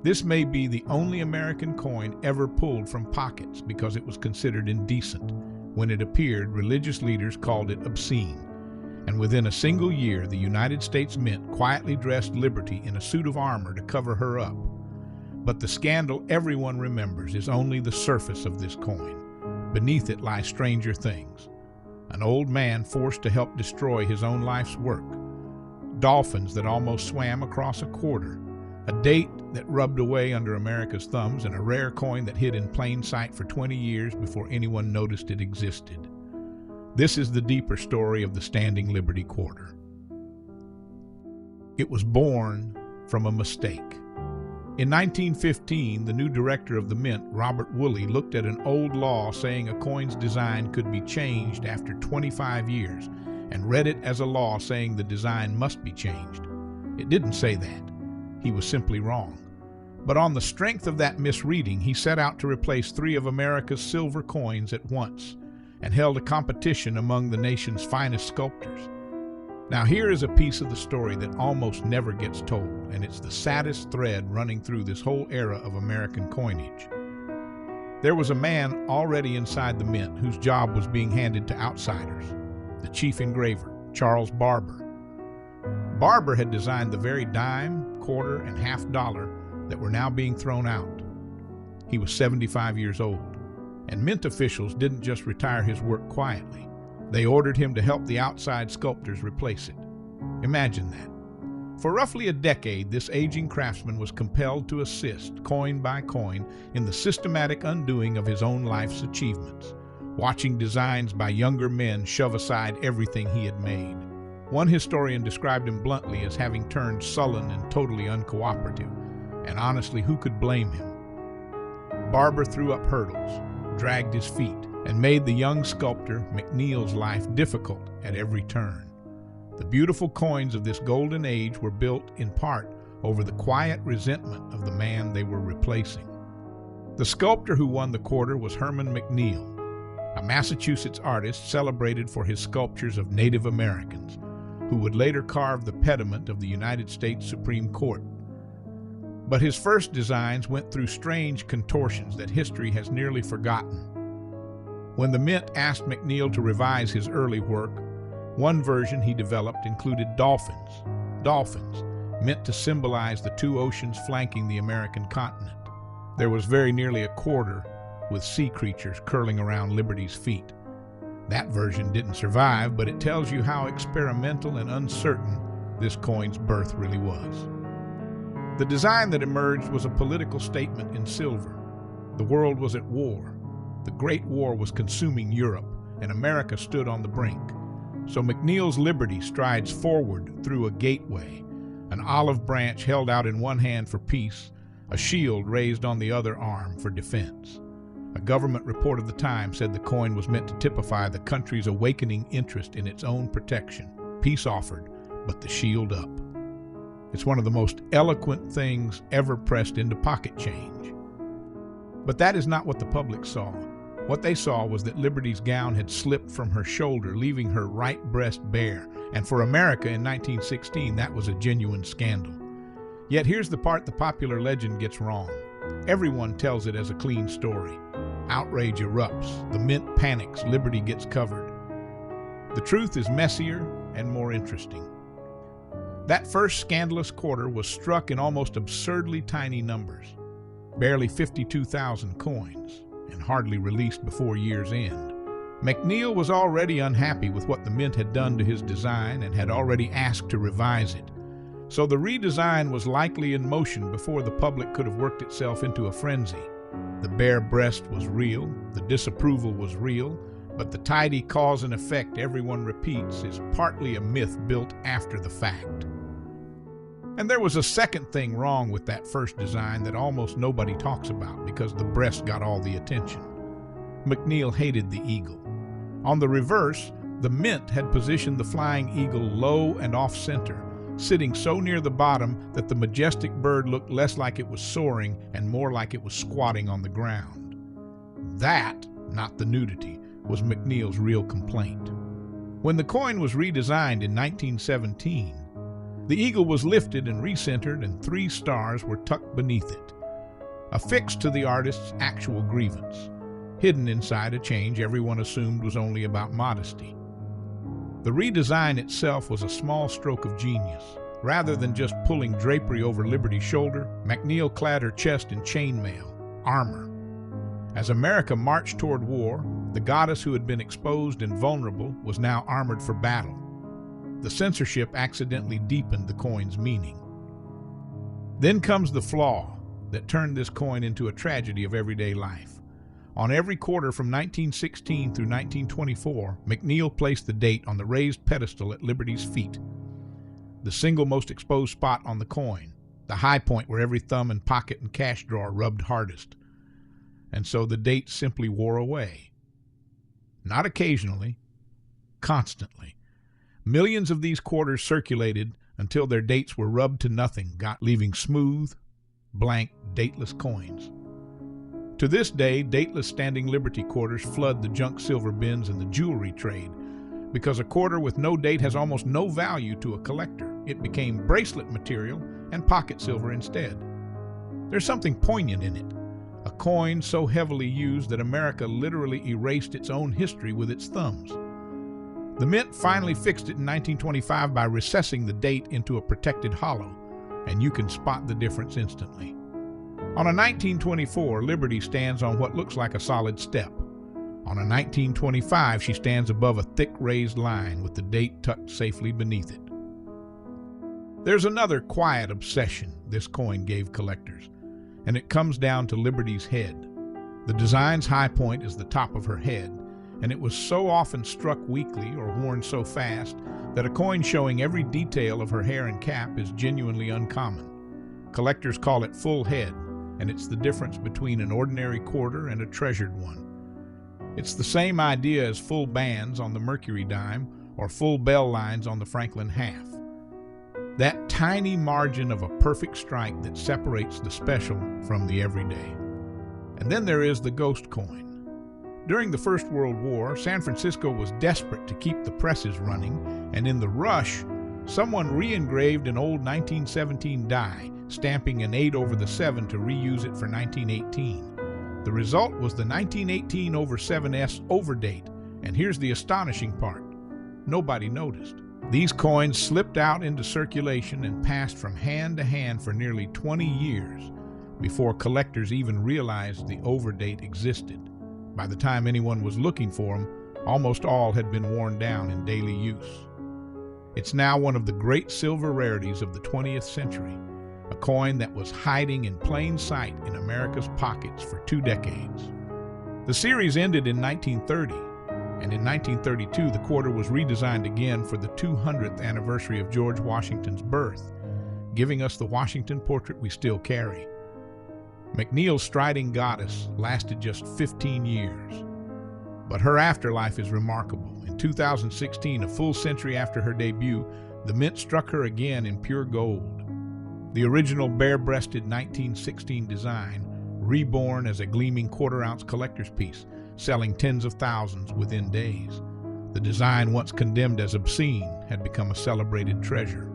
This may be the only American coin ever pulled from pockets because it was considered indecent. When it appeared, religious leaders called it obscene. And within a single year, the United States Mint quietly dressed Liberty in a suit of armor to cover her up. But the scandal everyone remembers is only the surface of this coin. Beneath it lie stranger things. An old man forced to help destroy his own life's work. Dolphins that almost swam across a quarter. A date that rubbed away under America's thumbs, and a rare coin that hid in plain sight for 20 years before anyone noticed it existed. This is the deeper story of the Standing Liberty Quarter. It was born from a mistake. In 1915, the new director of the Mint, Robert Woolley, looked at an old law saying a coin's design could be changed after 25 years and read it as a law saying the design must be changed. It didn't say that. He was simply wrong. But on the strength of that misreading, he set out to replace 3 of America's silver coins at once and held a competition among the nation's finest sculptors. Now here is a piece of the story that almost never gets told, and it's the saddest thread running through this whole era of American coinage. There was a man already inside the Mint whose job was being handed to outsiders, the chief engraver, Charles Barber. Barber had designed the very dime, quarter, and half dollar that were now being thrown out. He was 75 years old, and Mint officials didn't just retire his work quietly. They ordered him to help the outside sculptors replace it. Imagine that. For roughly a decade, this aging craftsman was compelled to assist, coin by coin, in the systematic undoing of his own life's achievements, watching designs by younger men shove aside everything he had made. One historian described him bluntly as having turned sullen and totally uncooperative, and honestly, who could blame him? Barber threw up hurdles, dragged his feet, and made the young sculptor McNeil's life difficult at every turn. The beautiful coins of this golden age were built in part over the quiet resentment of the man they were replacing. The sculptor who won the quarter was Herman McNeil, a Massachusetts artist celebrated for his sculptures of Native Americans, who would later carve the pediment of the United States Supreme Court. But his first designs went through strange contortions that history has nearly forgotten. When the Mint asked McNeil to revise his early work, one version he developed included dolphins. Dolphins, meant to symbolize the 2 oceans flanking the American continent. There was very nearly a quarter with sea creatures curling around Liberty's feet. That version didn't survive, but it tells you how experimental and uncertain this coin's birth really was. The design that emerged was a political statement in silver. The world was at war. The Great War was consuming Europe, and America stood on the brink. So McNeil's Liberty strides forward through a gateway, an olive branch held out in one hand for peace, a shield raised on the other arm for defense. A government report of the time said the coin was meant to typify the country's awakening interest in its own protection. Peace offered, but the shield up. It's one of the most eloquent things ever pressed into pocket change. But that is not what the public saw. What they saw was that Liberty's gown had slipped from her shoulder, leaving her right breast bare. And for America in 1916, that was a genuine scandal. Yet here's the part the popular legend gets wrong. Everyone tells it as a clean story. Outrage erupts, the Mint panics, Liberty gets covered. The truth is messier and more interesting. That first scandalous quarter was struck in almost absurdly tiny numbers, barely 52,000 coins, and hardly released before year's end. McNeil was already unhappy with what the Mint had done to his design and had already asked to revise it. So the redesign was likely in motion before the public could have worked itself into a frenzy. The bare breast was real, the disapproval was real, but the tidy cause and effect everyone repeats is partly a myth built after the fact. And there was a second thing wrong with that first design that almost nobody talks about because the breast got all the attention. McNeil hated the eagle. On the reverse, the Mint had positioned the flying eagle low and off-center, sitting so near the bottom that the majestic bird looked less like it was soaring and more like it was squatting on the ground. That, not the nudity, was McNeil's real complaint. When the coin was redesigned in 1917, The eagle was lifted and recentered, and 3 stars were tucked beneath it, affixed to the artist's actual grievance, hidden inside a change everyone assumed was only about modesty. The redesign itself was a small stroke of genius. Rather than just pulling drapery over Liberty's shoulder, McNeil clad her chest in chainmail, armor. As America marched toward war, the goddess who had been exposed and vulnerable was now armored for battle. The censorship accidentally deepened the coin's meaning. Then comes the flaw that turned this coin into a tragedy of everyday life. On every quarter from 1916 through 1924, McNeil placed the date on the raised pedestal at Liberty's feet, the single most exposed spot on the coin, the high point where every thumb and pocket and cash drawer rubbed hardest. And so the date simply wore away. Not occasionally, constantly. Millions of these quarters circulated until their dates were rubbed to nothing, leaving smooth, blank, dateless coins. To this day, dateless standing Liberty quarters flood the junk silver bins and the jewelry trade, because a quarter with no date has almost no value to a collector. It became bracelet material and pocket silver instead. There's something poignant in it, a coin so heavily used that America literally erased its own history with its thumbs. The Mint finally fixed it in 1925 by recessing the date into a protected hollow, and you can spot the difference instantly. On a 1924, Liberty stands on what looks like a solid step. On a 1925, she stands above a thick raised line with the date tucked safely beneath it. There's another quiet obsession this coin gave collectors, and it comes down to Liberty's head. The design's high point is the top of her head, and it was so often struck weakly or worn so fast that a coin showing every detail of her hair and cap is genuinely uncommon. Collectors call it full head, and it's the difference between an ordinary quarter and a treasured one. It's the same idea as full bands on the Mercury dime or full bell lines on the Franklin half. That tiny margin of a perfect strike that separates the special from the everyday. And then there is the ghost coin. During the First World War, San Francisco was desperate to keep the presses running, and in the rush, someone re-engraved an old 1917 die, stamping an 8/7 to reuse it for 1918. The result was the 1918/7S overdate, and here's the astonishing part. Nobody noticed. These coins slipped out into circulation and passed from hand to hand for nearly 20 years before collectors even realized the overdate existed. By the time anyone was looking for them, almost all had been worn down in daily use. It's now one of the great silver rarities of the 20th century, a coin that was hiding in plain sight in America's pockets for 2 decades. The series ended in 1930, and in 1932 the quarter was redesigned again for the 200th anniversary of George Washington's birth, giving us the Washington portrait we still carry. McNeil's striding goddess lasted just 15 years, but her afterlife is remarkable. In 2016, a full century after her debut, the Mint struck her again in pure gold. The original bare-breasted 1916 design, reborn as a gleaming quarter-ounce collector's piece, selling tens of thousands within days. The design, once condemned as obscene, had become a celebrated treasure.